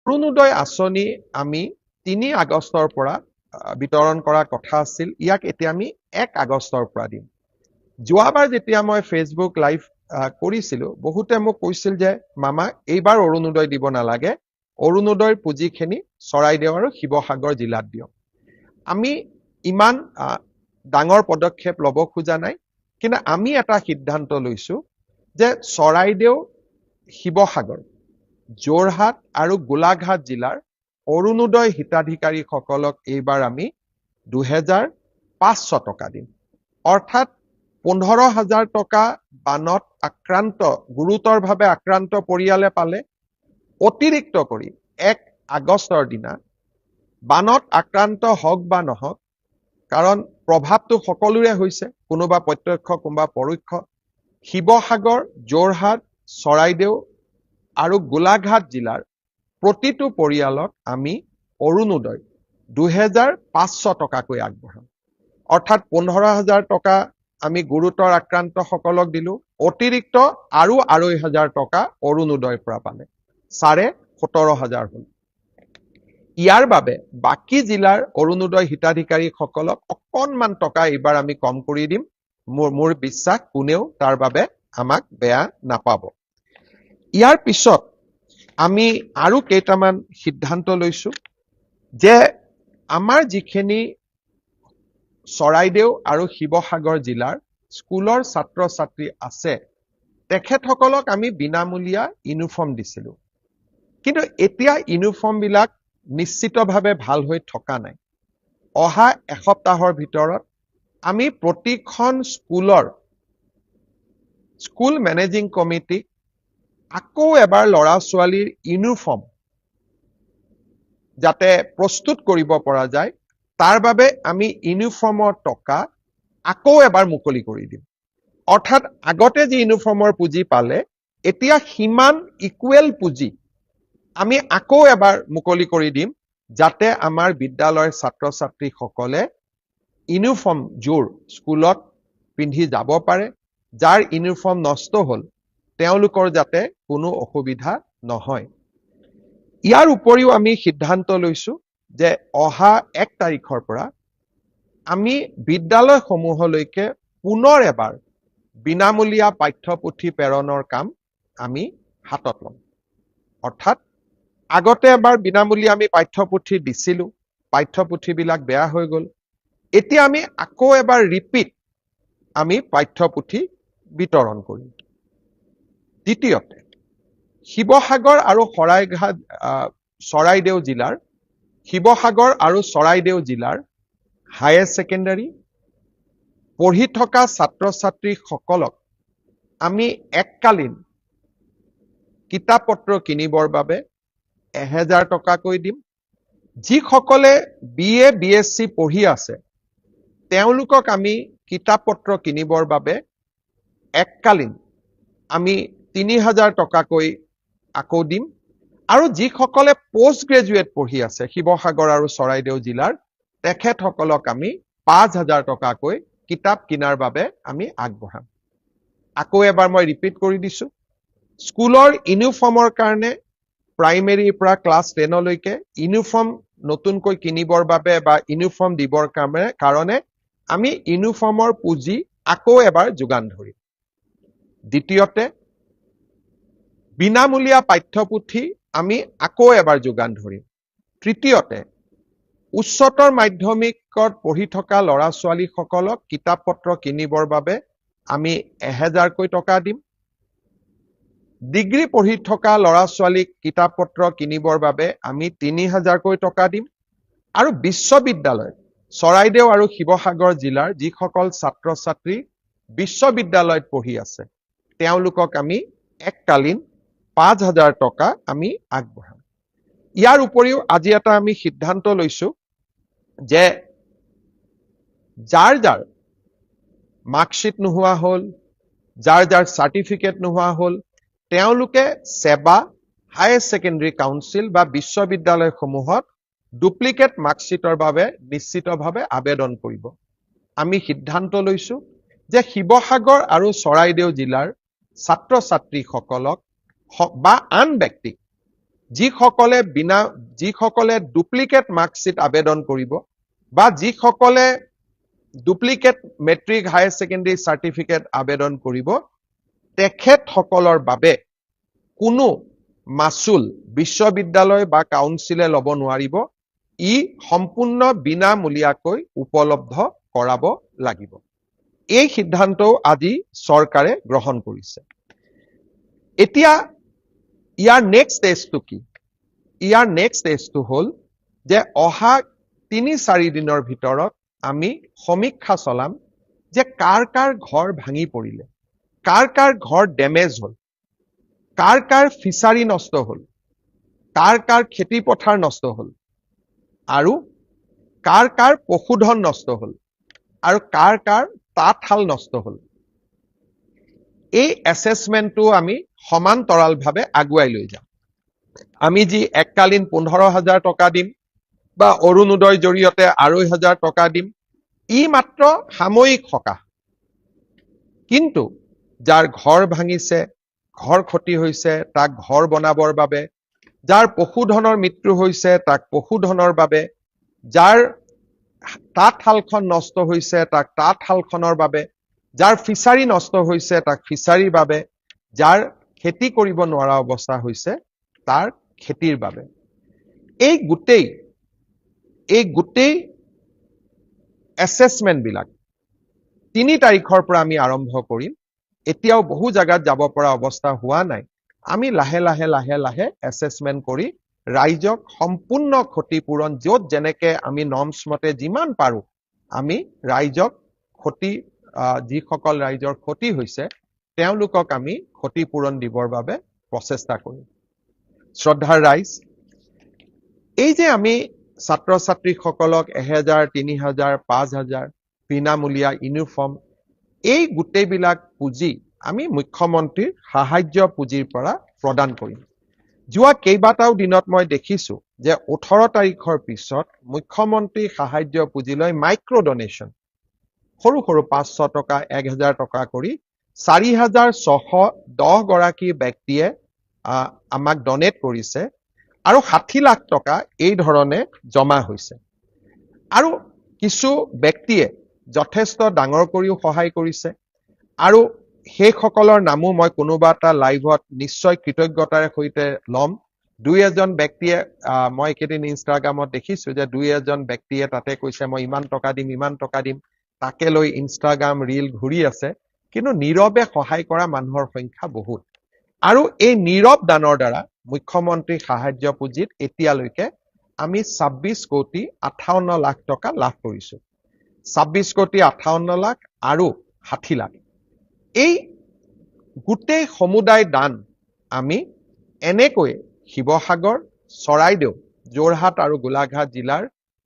অৰুণোদয় আঁচনি আমি ৩ আগষ্টৰ পৰা বিতৰণ কৰাৰ কথা আছিল। ইয়াক এতিয়া আমি ১ আগষ্টৰ পৰা দিম। যোৱাবাৰ যেতিয়া মই ফেচবুক লাইভ কৰিছিলোঁ, বহুতে মোক কৈছিল যে মামা এইবাৰ অৰুণোদয় দিব নালাগে, অৰুণোদয়ৰ পুঁজিখিনি চৰাইদেউ আৰু শিৱসাগৰ জিলাত দিয়ক। আমি ইমান ডাঙৰ পদক্ষেপ ল'ব খোজা নাই, কিন্তু আমি এটা সিদ্ধান্ত লৈছো যে চৰাইদেউ, শিৱসাগৰ, যোৰহাট আৰু গোলাঘাট জিলাৰ অৰুণোদয় হিতাধিকাৰীসকলক এইবাৰ আমি ২৫০০ টকা দিম। অৰ্থাৎ ১৫,০০০ টকা বানত গুৰুতৰভাৱে আক্ৰান্ত পৰিয়ালে পালে। অতিৰিক্ত কৰি ১ আগষ্টৰ দিনা বানত আক্ৰান্ত হওক বা নহওক, কাৰণ প্ৰভাৱটো সকলোৰে হৈছে, কোনোবা প্ৰত্যক্ষ কোনোবা পৰোক্ষ, শিৱসাগৰ, যোৰহাট, চৰাইদেউ আৰু গোলাঘাট জিলাৰ প্ৰতিটো পৰিয়ালক আমি অৰুণোদয় ২৫০০ টকাকৈ আগবঢ়াম। অৰ্থাৎ ১৫,০০০ টকা আমি গুৰুতৰ আক্ৰান্তসকলক দিলো, অতিৰিক্ত আৰু ২৫০০ টকা অৰুণোদয়ৰ পৰা পালে, ১৭,৫০০ হ'ল। ইয়াৰ বাবে বাকী জিলাৰ অৰুণোদয় হিতাধিকাৰীসকলক অকণমান টকা এইবাৰ আমি কম কৰি দিম। মোৰ বিশ্বাস কোনেও তাৰ বাবে আমাক বেয়া নাপাব। ইয়াৰ পিছত আমি আৰু কেইটামান সিদ্ধান্ত লৈছো যে আমাৰ যিখিনি চৰাইদেউ আৰু শিৱসাগৰ জিলাৰ স্কুলৰ ছাত্ৰ ছাত্ৰী আছে, তেখেতসকলক আমি বিনামূলীয়া ইউনিফৰ্ম দিছিলোঁ। কিন্তু এতিয়া ইউনিফৰ্মবিলাক নিশ্চিতভাৱে ভাল হৈ থকা নাই। অহা এসপ্তাহৰ ভিতৰত আমি প্ৰতিখন স্কুল মেনেজিং কমিটিক আকৌ এবাৰ ল'ৰা ছোৱালীৰ ইউনিফৰ্ম যাতে প্ৰস্তুত কৰিব পৰা যায়, তাৰ বাবে আমি ইউনিফৰ্মৰ টকা আকৌ এবাৰ মুকলি কৰি দিম। অৰ্থাৎ আগতে যি ইউনিফৰ্মৰ পুঁজি পালে, এতিয়া সিমান ইকুৱেল পুঁজি আমি আকৌ এবাৰ মুকলি কৰি দিম, যাতে আমাৰ বিদ্যালয়ৰ ছাত্ৰ ছাত্ৰীসকলে ইউনিফৰ্মযোৰ স্কুলত পিন্ধি যাব পাৰে। যাৰ ইউনিফৰ্ম নষ্ট হ'ল, তেওঁলোকৰ যাতে কোনো অসুবিধা নহয়। ইয়াৰ উপৰিও আমি সিদ্ধান্ত লৈছো যে অহা ১ তাৰিখৰ পৰা আমি বিদ্যালয়সমূহলৈকে পুনৰ এবাৰ বিনামূলীয়া পাঠ্যপুথি প্ৰেৰণৰ কাম আমি হাতত ল'ম। অৰ্থাৎ আগতে এবাৰ বিনামূলীয়া আমি পাঠ্যপুথি দিছিলোঁ, পাঠ্যপুথিবিলাক বেয়া হৈ গ'ল। এতিয়া আমি আকৌ এবাৰ আমি পাঠ্যপুথি বিতৰণ কৰিম। দ্বিতীয়তে, শিৱসাগৰ আৰু চৰাইদেউ জিলাৰ হায়াৰ ছেকেণ্ডাৰী পঢ়ি থকা ছাত্ৰ ছাত্ৰীসকলক আমি এককালীন কিতাপ পত্ৰ কিনিবৰ বাবে ১,০০০ টকাকৈ দিম। যিসকলে BA BSc পঢ়ি আছে, তেওঁলোকক আমি কিতাপ পত্ৰ কিনিবৰ বাবে এককালীন আমি ৩,০০০ টকাকৈ আকৌ দিম। আৰু যিসকলে পোষ্ট গ্ৰেজুৱেট পঢ়ি আছে শিৱসাগৰ আৰু চৰাইদেউ জিলাৰ, তেখেতসকলক আমি ৫,০০০ টকাকৈ কিতাপ কিনাৰ বাবে আমি আগবঢ়াম। আকৌ এবাৰ মই ৰিপিট কৰি দিছো, স্কুলৰ ইউনিফৰ্মৰ কাৰণে প্ৰাইমেৰীৰ পৰা ক্লাছ 10লৈকে ইউনিফৰ্ম নতুনকৈ কিনিবৰ বাবে বা ইউনিফৰ্ম দিবৰ কাৰণে আমি ইউনিফৰ্মৰ পুঁজি আকৌ এবাৰ যোগান ধৰিম। দ্বিতীয়তে, বিনামূলীয়া পাঠ্যপুথি আমি আকৌ এবাৰ যোগান ধৰিম। তৃতীয়তে, উচ্চতৰ মাধ্যমিকত পঢ়ি থকা ল'ৰা ছোৱালীসকলক কিতাপ পত্ৰ কিনিবৰ বাবে আমি ১,০০০কৈ টকা দিম। ডিগ্ৰী পঢ়ি থকা ল'ৰা ছোৱালীক কিতাপ পত্ৰ কিনিবৰ বাবে আমি ৩,০০০কৈ টকা দিম। আৰু বিশ্ববিদ্যালয়, চৰাইদেউ আৰু শিৱসাগৰ জিলাৰ যিসকল ছাত্ৰ ছাত্ৰী বিশ্ববিদ্যালয়ত পঢ়ি আছে, তেওঁলোকক আমি এককালীন ৫,০০০ টকা আমি আগবঢ়াম। ইয়াৰ উপৰিও আজি এটা আমি সিদ্ধান্ত লৈছো যে যাৰ মাৰ্কশ্বিট নোহোৱা হ'ল, যাৰ চাৰ্টিফিকেট নোহোৱা হ'ল, তেওঁলোকে সেৱা, হায়াৰ ছেকেণ্ডাৰী কাউন্সিল বা বিশ্ববিদ্যালয়সমূহত ডুপ্লিকেট মাৰ্কশ্বিটৰ বাবে নিশ্চিতভাৱে আবেদন কৰিব। আমি সিদ্ধান্ত লৈছো যে শিৱসাগৰ আৰু চৰাইদেউ জিলাৰ ছাত্ৰ ছাত্ৰীসকলক বা আন ব্যক্তিক যিসকলে ডুপ্লিকেট মাৰ্কশ্বিট আবেদন কৰিব বা যিসকলে duplicate matric higher secondary certificate আবেদন কৰিব তেখেতসকলৰ বাবে কোনো মাচুল বিশ্ববিদ্যালয় বা কাউন্সিলে ল'ব নোৱাৰিব। ই সম্পূৰ্ণ বিনামূলীয়াকৈ উপলব্ধ কৰাব লাগিব। এই সিদ্ধান্তও আজি চৰকাৰে গ্ৰহণ কৰিছে। এতিয়া ইয়াৰ নেক্সট ষ্টেজটো কি? ইয়াৰ নেক্সট ষ্টেজটো হ'ল যে অহা ৩-৪ দিনৰ ভিতৰত আমি সমীক্ষা চলাম যে কাৰ কাৰ ঘৰ ভাঙি পৰিলে, কাৰ কাৰ ঘৰ ডেমেজ হ'ল, কাৰ কাৰ ফিচাৰী নষ্ট হ'ল, কাৰ কাৰ খেতি পথাৰ নষ্ট হ'ল, আৰু কাৰ কাৰ পশুধন নষ্ট হ'ল, আৰু কাৰ কাৰ তাঁতশাল নষ্ট হ'ল। এই এছেছমেণ্টটো আমি সমান্তৰালভাৱে আগুৱাই লৈ যাম। আমি যি এককালীন 15,000 টকা দিম বা অৰুণোদয়ৰ জৰিয়তে 2,500 টকা দিম, ই মাত্ৰ সাময়িক সকাহ। কিন্তু যাৰ ঘৰ ভাঙিছে, ঘৰ ক্ষতি হৈছে, তাক ঘৰ বনাবৰ বাবে, যাৰ পশুধনৰ মৃত্যু হৈছে তাক পশুধনৰ বাবে, যাৰ তাঁতশালখন নষ্ট হৈছে তাক তাঁতশালখনৰ বাবে, যাৰ ফিচাৰী নষ্ট হৈছে তাক ফিচাৰীৰ বাবে, যাৰ খেতি কৰিব নোৱাৰা অৱস্থা হৈছে তাৰ খেতিৰ বাবে। এই গোটেই এছেছমেণ্টবিলাক ৩ তাৰিখৰ পৰা আমি আৰম্ভ কৰিম। এতিয়াও বহু জাগাত যাব পৰা অৱস্থা হোৱা নাই। আমি লাহে লাহে এছেছমেণ্ট কৰি ৰাইজক সম্পূৰ্ণ ক্ষতিপূৰণ য'ত যেনেকে আমি নৰ্মছ মতে যিমান পাৰো আমি ৰাইজক যিসকল ৰাইজৰ ক্ষতি হৈছে তেওঁলোকক আমি ক্ষতিপূৰণ দিবৰ বাবে প্ৰচেষ্টা কৰিম। শ্ৰদ্ধাৰ ৰাইজ, এই যে আমি ছাত্ৰ ছাত্ৰীসকলক 1,000, 3,000, 5,000 বিনামূলীয়া ইউনিফৰ্ম, এই গোটেইবিলাক পুঁজি আমি মুখ্যমন্ত্ৰীৰ সাহায্য পুঁজিৰ পৰা প্ৰদান কৰিম। যোৱা কেইবাটাও দিনত মই দেখিছো যে 18 তাৰিখৰ পিছত মুখ্যমন্ত্ৰী সাহায্য পুঁজিলৈ মাইক্ৰ' ডনেশ্যন সৰু সৰু 500 টকা, 1,000 টকা কৰি 4,610 গৰাকী ব্যক্তিয়ে আমাক ডনেট কৰিছে আৰু 60 লাখ টকা এই ধৰণে জমা হৈছে। আৰু কিছু ব্যক্তিয়ে যথেষ্ট ডাঙৰ কৰিও সহায় কৰিছে আৰু সেইসকলৰ নামো মই কোনোবা এটা লাইভত নিশ্চয় কৃতজ্ঞতাৰ সৈতে ল'ম। 2-1জন ব্যক্তিয়ে মই একেদিন ইনষ্টাগ্ৰামত দেখিছো যে 2-1জন ব্যক্তিয়ে তাতে কৈছে মই ইমান টকা দিম, তাকে লৈ ইনষ্টাগ্ৰাম ৰীল ঘূৰি আছে। কিন্তু নীৰৱে সহায় কৰা মানুহৰ সংখ্যা বহুত। আৰু এই নীৰৱ দানৰ দ্বাৰা মুখ্যমন্ত্ৰী সাহায্য পুঁজিত এতিয়ালৈকে আমি 26,58 লাখ টকা লাভ কৰিছো। 26,58 লাখ আৰু 60 লাখ। এই গোটেই সমুদায় দান আমি এনেকৈ শিৱসাগৰ, চৰাইদেউ, যোৰহাট আৰু গোলাঘাট জিলাৰ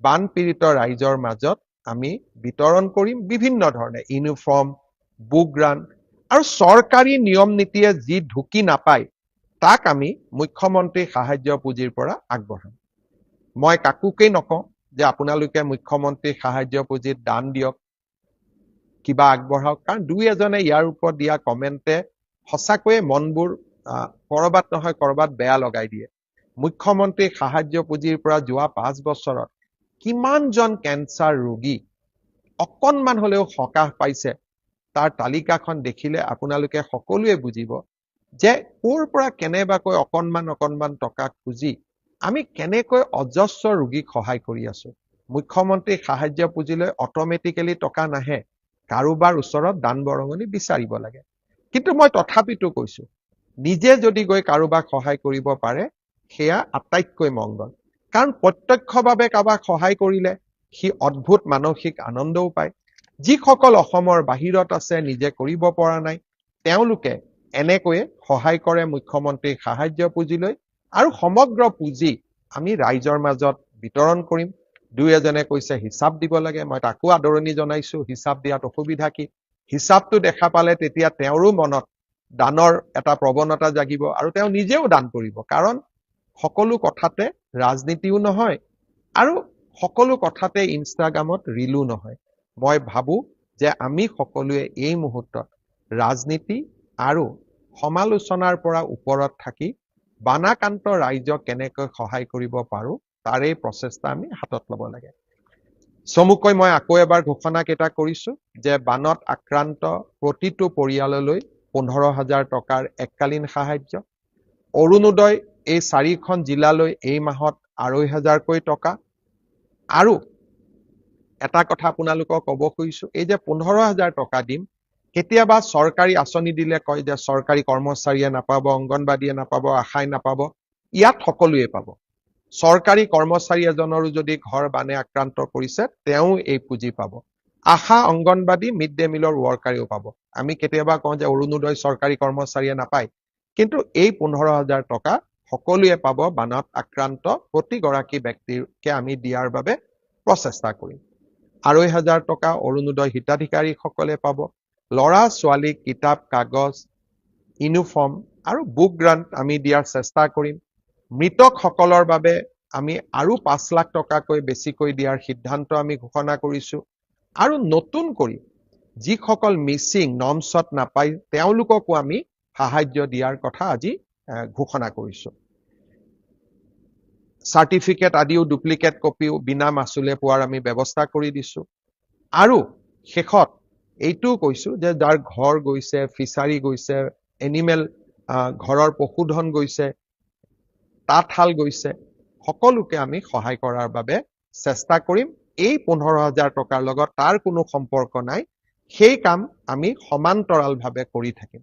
বানপীড়িত ৰাইজৰ মাজত আমি বিতৰণ কৰিম বিভিন্ন ধৰণে ইউনিফৰ্ম, বুক গ্ৰাণ্ট, আৰু চৰকাৰী নিয়ম নীতিয়ে যি ঢুকি নাপায় তাক আমি মুখ্যমন্ত্ৰী সাহায্য পুঁজিৰ পৰা আগবঢ়াম। মই কাকোকেই নকওঁ যে আপোনালোকে মুখ্যমন্ত্ৰী সাহায্য পুঁজিত দান দিয়ক, কিবা আগবঢ়াওক, কাৰণ 2-1জনে ইয়াৰ ওপৰত দিয়া কমেণ্টে সঁচাকৈয়ে মনবোৰ কৰবাত নহয় কৰবাত বেয়া লগাই দিয়ে। মুখ্যমন্ত্ৰী সাহায্য পুঁজিৰ পৰা যোৱা 5 বছৰত কিমানজন কেঞ্চাৰ ৰোগী অকণমান হলেও সকাহ পাইছে তাৰ তালিকাখন দেখিলে আপোনালোকে সকলোৱে বুজিব যে ক'ৰ পৰা কেনেবাকৈ অকণমান টকা খুজি আমি কেনেকৈ অজস্ৰ ৰোগীক সহায় কৰি আছো। মুখ্যমন্ত্ৰী সাহায্য পুঁজিলৈ অট'মেটিকেলি টকা নাহে, কাৰোবাৰ ওচৰত দান বৰঙণি বিচাৰিব লাগে। কিন্তু মই তথাপিতো কৈছো, নিজে যদি গৈ কাৰোবাক সহায় কৰিব পাৰে সেয়া আটাইতকৈ মংগল। কাৰণ প্ৰত্যক্ষভাৱে কাৰোবাক সহায় কৰিলে সি অদ্ভুত মানসিক আনন্দও পায়। যিসকল অসমৰ বাহিৰত আছে, নিজে কৰিব পৰা নাই, তেওঁলোকে এনেকৈয়ে সহায় কৰে মুখ্যমন্ত্ৰী সাহায্য পুঁজিলৈ আৰু সমগ্ৰ পুঁজি আমি ৰাইজৰ মাজত বিতৰণ কৰিম। 2-1জনে কৈছে হিচাপ দিব লাগে, মই তাকো আদৰণি জনাইছো। হিচাপ দিয়াত অসুবিধা কি? হিচাপটো দেখা পালে তেতিয়া তেওঁৰো মনত দানৰ এটা প্ৰৱণতা জাগিব আৰু তেওঁ নিজেও দান কৰিব। কাৰণ সকলো কথাতে ৰাজনীতিও নহয় আৰু সকলো কথাতে ইনষ্টাগ্ৰামত ৰীলো নহয়। মই ভাবো যে আমি সকলোৱে এই মুহূৰ্তত ৰাজনীতি আৰু সমালোচনাৰ পৰা ওপৰত থাকি বানাক্ৰান্ত ৰাইজক কেনেকৈ সহায় কৰিব পাৰো তাৰে প্ৰচেষ্টা আমি হাতত ল'ব লাগে। চমুকৈ মই আকৌ এবাৰ ঘোষণা কেইটা কৰিছো যে বানত আক্ৰান্ত প্ৰতিটো পৰিয়াললৈ 15,000 টকাৰ এককালীন সাহায্য, অৰুণোদয় এই 4খন জিলালৈ এই মাহত 2,500কৈ টকা। আৰু এটা কথা আপোনালোকক ক'ব খুজিছো, এই যে 15,000 টকা দিম, কেতিয়াবা চৰকাৰী আঁচনি দিলে কয় যে চৰকাৰী কৰ্মচাৰীয়ে নাপাব, অংগনবাদীয়ে নাপাব, আশাই নাপাব। ইয়াত সকলোৱে পাব। চৰকাৰী কৰ্মচাৰী এজনৰো যদি ঘৰ বানে আক্ৰান্ত কৰিছে তেওঁ এই পুঁজি পাব। আশা, অংগনবাদী, মিড ডে মিলৰ ৱৰ্কাৰেও পাব। আমি কেতিয়াবা কওঁ যে অৰুণোদয় চৰকাৰী কৰ্মচাৰীয়ে নাপায়, কিন্তু এই 15,000 টকা সকলোৱে পাব। বানত আক্ৰান্ত প্ৰতিগৰাকী ব্যক্তিকে আমি দিয়াৰ বাবে প্ৰচেষ্টা কৰিম। 2,500 টকা অৰুণোদয় হিতাধিকাৰীসকলে পাব। ল'ৰা ছোৱালীক কিতাপ, কাগজ, ইউনিফৰ্ম আৰু বুক গ্ৰান্ট আমি দিয়াৰ চেষ্টা কৰিম। মৃতকসকলৰ বাবে আমি আৰু 5 লাখ টকাকৈ বেছিকৈ দিয়াৰ সিদ্ধান্ত আমি ঘোষণা কৰিছো। আৰু নতুন কৰি যিসকল মিচিং নমছত নাপায় তেওঁলোককো আমি সাহায্য দিয়াৰ কথা আজি ঘোষণা কৰিছো। চাৰ্টিফিকেট আদিও ডুপ্লিকেট কপিও বিনা মাচুলে পোৱাৰ আমি ব্যৱস্থা কৰি দিছো। আৰু শেষত এইটোও কৈছো যে যাৰ ঘৰ গৈছে, ফিচাৰী গৈছে, এনিমেল ঘৰৰ পশুধন গৈছে, তাঁতশাল গৈছে, সকলোকে আমি সহায় কৰাৰ বাবে চেষ্টা কৰিম। এই 15,000 টকাৰ লগত তাৰ কোনো সম্পৰ্ক নাই, সেই কাম আমি সমান্তৰালভাৱে কৰি থাকিম।